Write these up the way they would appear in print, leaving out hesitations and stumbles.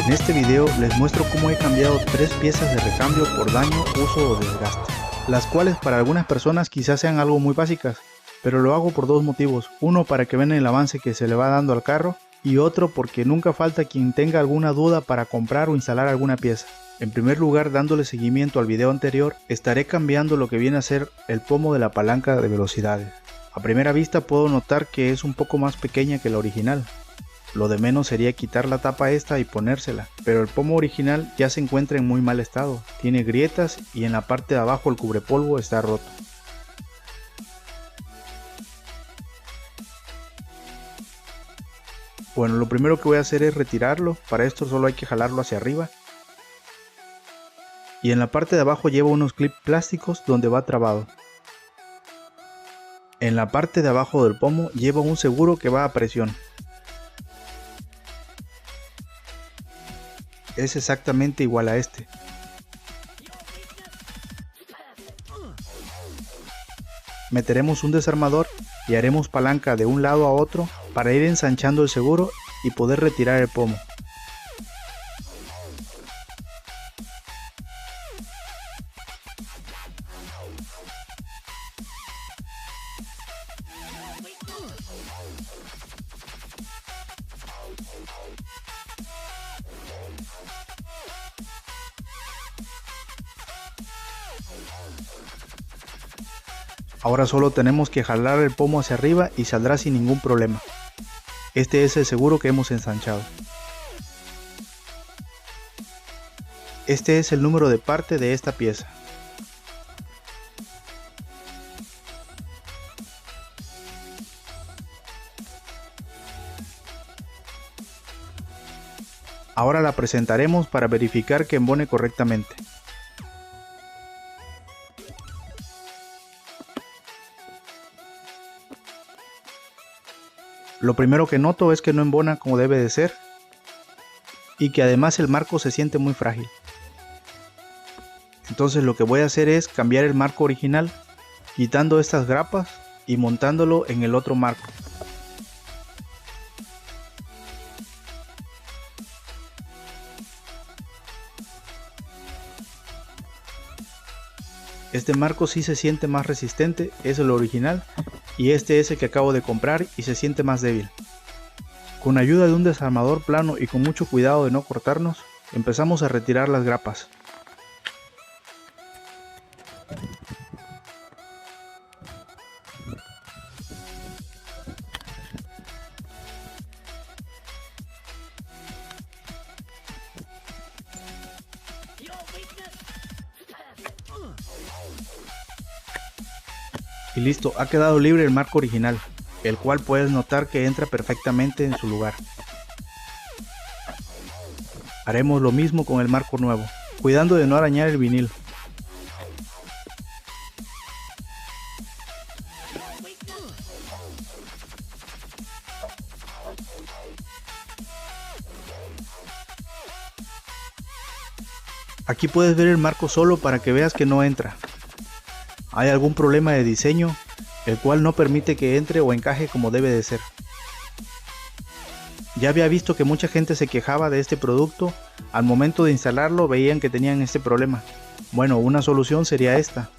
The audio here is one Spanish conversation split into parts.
En este video les muestro cómo he cambiado 3 piezas de recambio por daño, uso o desgaste, las cuales para algunas personas quizás sean algo muy básicas, pero lo hago por 2 motivos, uno para que vean el avance que se le va dando al carro y otro porque nunca falta quien tenga alguna duda para comprar o instalar alguna pieza. En primer lugar, dándole seguimiento al video anterior, estaré cambiando lo que viene a ser el pomo de la palanca de velocidades. A primera vista puedo notar que es un poco más pequeña que la original. Lo de menos sería quitar la tapa esta y ponérsela, pero el pomo original ya se encuentra en muy mal estado, tiene grietas y en la parte de abajo el cubrepolvo está roto. Bueno, lo primero que voy a hacer es retirarlo, para esto solo hay que jalarlo hacia arriba. Y en la parte de abajo lleva unos clips plásticos donde va trabado. En la parte de abajo del pomo lleva un seguro que va a presión. Es exactamente igual a este. Meteremos un desarmador y haremos palanca de un lado a otro para ir ensanchando el seguro y poder retirar el pomo. Ahora solo tenemos que jalar el pomo hacia arriba y saldrá sin ningún problema. Este es el seguro que hemos ensanchado. Este es el número de parte de esta pieza. Ahora la presentaremos para verificar que embone correctamente. Lo primero que noto es que no embona como debe de ser y que además el marco se siente muy frágil. Entonces lo que voy a hacer es cambiar el marco original, quitando estas grapas y montándolo en el otro marco. Este marco sí se siente más resistente, es el original, y este es el que acabo de comprar y se siente más débil. Con ayuda de un desarmador plano y con mucho cuidado de no cortarnos, empezamos a retirar las grapas. Y listo, ha quedado libre el marco original, el cual puedes notar que entra perfectamente en su lugar. Haremos lo mismo con el marco nuevo, cuidando de no arañar el vinil. Aquí puedes ver el marco solo para que veas que no entra. Hay algún problema de diseño, el cual no permite que entre o encaje como debe de ser. Ya había visto que mucha gente se quejaba de este producto, al momento de instalarlo veían que tenían este problema. Bueno, una solución sería esta.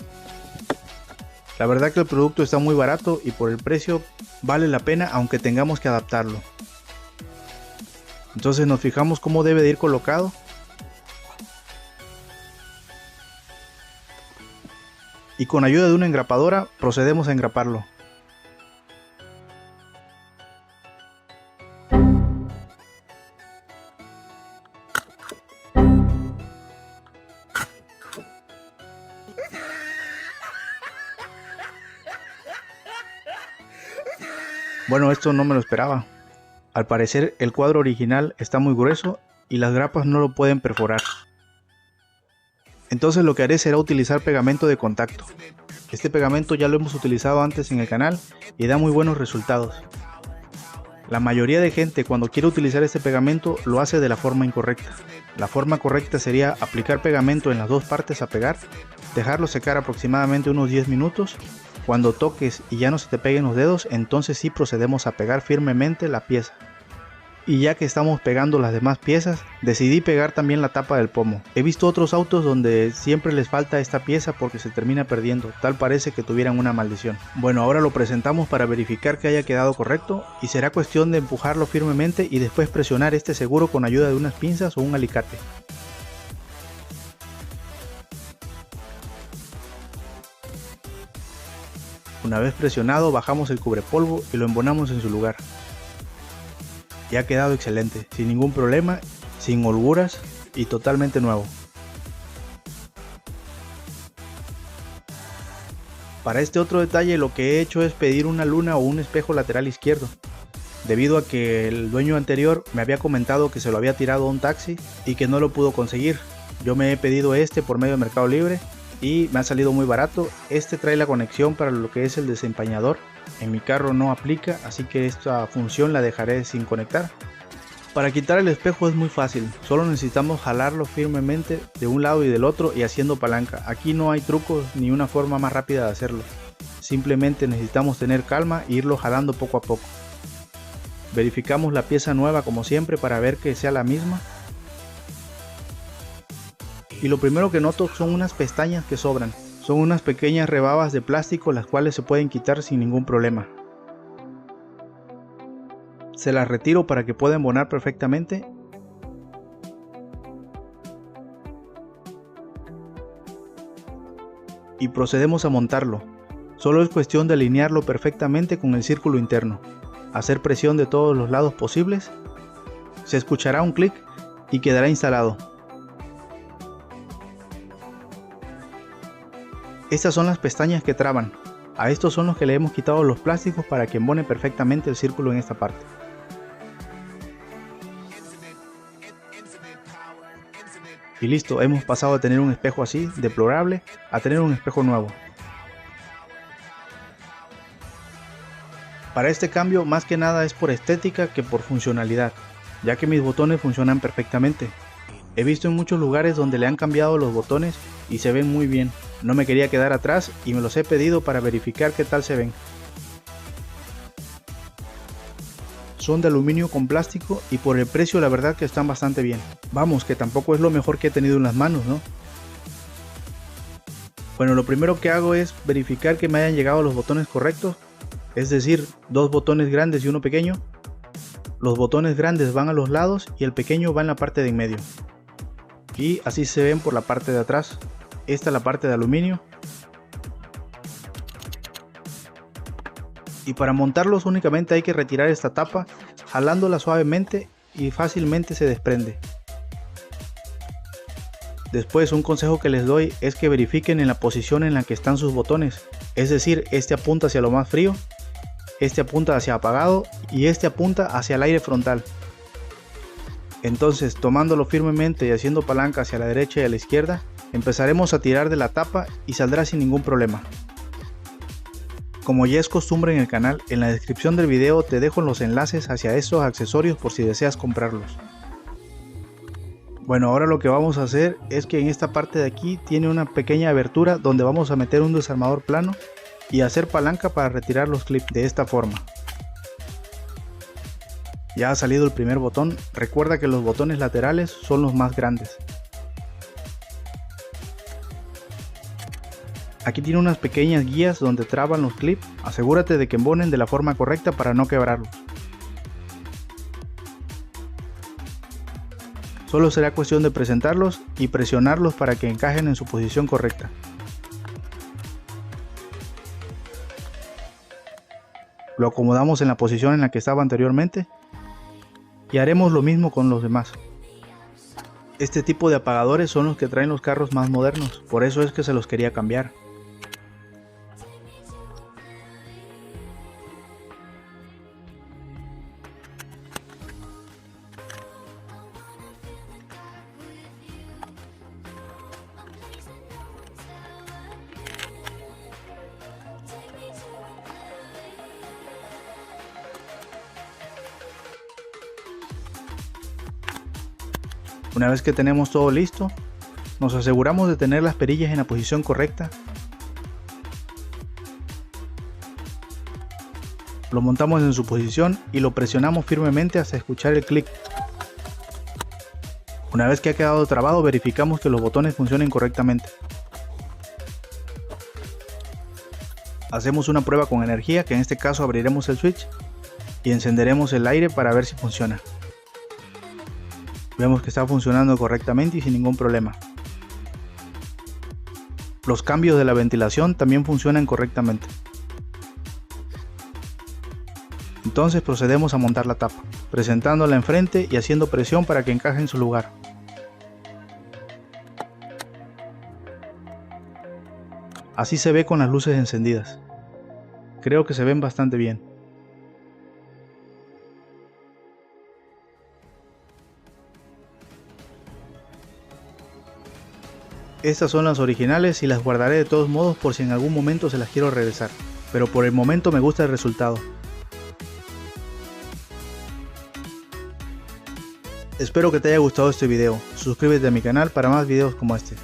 La verdad que el producto está muy barato y por el precio vale la pena aunque tengamos que adaptarlo. Entonces nos fijamos cómo debe de ir colocado. Y con ayuda de una engrapadora procedemos a engraparlo. Bueno, esto no me lo esperaba. Al parecer el cuadro original está muy grueso y las grapas no lo pueden perforar. Entonces lo que haré será utilizar pegamento de contacto. Este pegamento ya lo hemos utilizado antes en el canal y da muy buenos resultados. La mayoría de gente cuando quiere utilizar este pegamento lo hace de la forma incorrecta. La forma correcta sería aplicar pegamento en las dos partes a pegar, dejarlo secar aproximadamente unos 10 minutos. Cuando toques y ya no se te peguen los dedos, entonces sí procedemos a pegar firmemente la pieza. Y ya que estamos pegando las demás piezas, decidí pegar también la tapa del pomo. He visto otros autos donde siempre les falta esta pieza porque se termina perdiendo, tal parece que tuvieran una maldición. Bueno, ahora lo presentamos para verificar que haya quedado correcto y será cuestión de empujarlo firmemente y después presionar este seguro con ayuda de unas pinzas o un alicate. Una vez presionado, bajamos el cubrepolvo y lo embonamos en su lugar. Y ha quedado excelente, sin ningún problema, sin holguras y totalmente nuevo. Para este otro detalle lo que he hecho es pedir una luna o un espejo lateral izquierdo, debido a que el dueño anterior me había comentado que se lo había tirado a un taxi y que no lo pudo conseguir. Yo me he pedido este por medio de Mercado Libre y me ha salido muy barato. Este trae la conexión para lo que es el desempañador. En mi carro no aplica, así que esta función la dejaré sin conectar. Para quitar el espejo es muy fácil, solo necesitamos jalarlo firmemente de un lado y del otro y haciendo palanca. Aquí no hay trucos ni una forma más rápida de hacerlo, simplemente necesitamos tener calma e irlo jalando poco a poco. Verificamos la pieza nueva como siempre para ver que sea la misma. Y lo primero que noto son unas pestañas que sobran. Son unas pequeñas rebabas de plástico las cuales se pueden quitar sin ningún problema. Se las retiro para que pueda embonar perfectamente. Y procedemos a montarlo. Solo es cuestión de alinearlo perfectamente con el círculo interno. Hacer presión de todos los lados posibles. Se escuchará un clic y quedará instalado. Estas son las pestañas que traban. A estos son los que le hemos quitado los plásticos para que embone perfectamente el círculo en esta parte. Y listo, hemos pasado de tener un espejo así, deplorable, a tener un espejo nuevo. Para este cambio más que nada es por estética que por funcionalidad, ya que mis botones funcionan perfectamente. He visto en muchos lugares donde le han cambiado los botones y se ven muy bien. No me quería quedar atrás y me los he pedido para verificar qué tal se ven. Son de aluminio con plástico y por el precio la verdad que están bastante bien. Vamos, que tampoco es lo mejor que he tenido en las manos, ¿no? Bueno, lo primero que hago es verificar que me hayan llegado los botones correctos, es decir, dos botones grandes y uno pequeño. Los botones grandes van a los lados y el pequeño va en la parte de en medio. Y así se ven por la parte de atrás. Esta es la parte de aluminio. Y para montarlos únicamente hay que retirar esta tapa, jalándola suavemente y fácilmente se desprende. Después, un consejo que les doy es que verifiquen en la posición en la que están sus botones. Es decir, este apunta hacia lo más frío, este apunta hacia apagado y este apunta hacia el aire frontal. Entonces, tomándolo firmemente y haciendo palanca hacia la derecha y a la izquierda, empezaremos a tirar de la tapa y saldrá sin ningún problema. Como ya es costumbre en el canal, en la descripción del video te dejo los enlaces hacia estos accesorios por si deseas comprarlos. Bueno, ahora lo que vamos a hacer es que en esta parte de aquí tiene una pequeña abertura donde vamos a meter un desarmador plano y hacer palanca para retirar los clips de esta forma. Ya ha salido el primer botón. Recuerda que los botones laterales son los más grandes. Aquí tiene unas pequeñas guías donde traban los clips. Asegúrate de que embonen de la forma correcta para no quebrarlos. Solo será cuestión de presentarlos y presionarlos para que encajen en su posición correcta. Lo acomodamos en la posición en la que estaba anteriormente y haremos lo mismo con los demás. Este tipo de apagadores son los que traen los carros más modernos, por eso es que se los quería cambiar. Una vez que tenemos todo listo, nos aseguramos de tener las perillas en la posición correcta. Lo montamos en su posición y lo presionamos firmemente hasta escuchar el clic. Una vez que ha quedado trabado, verificamos que los botones funcionen correctamente. Hacemos una prueba con energía, que en este caso abriremos el switch y encenderemos el aire para ver si funciona. Vemos que está funcionando correctamente y sin ningún problema. Los cambios de la ventilación también funcionan correctamente. Entonces procedemos a montar la tapa, presentándola enfrente y haciendo presión para que encaje en su lugar. Así se ve con las luces encendidas. Creo que se ven bastante bien. Estas son las originales y las guardaré de todos modos por si en algún momento se las quiero regresar, pero por el momento me gusta el resultado. Espero que te haya gustado este video. Suscríbete a mi canal para más videos como este.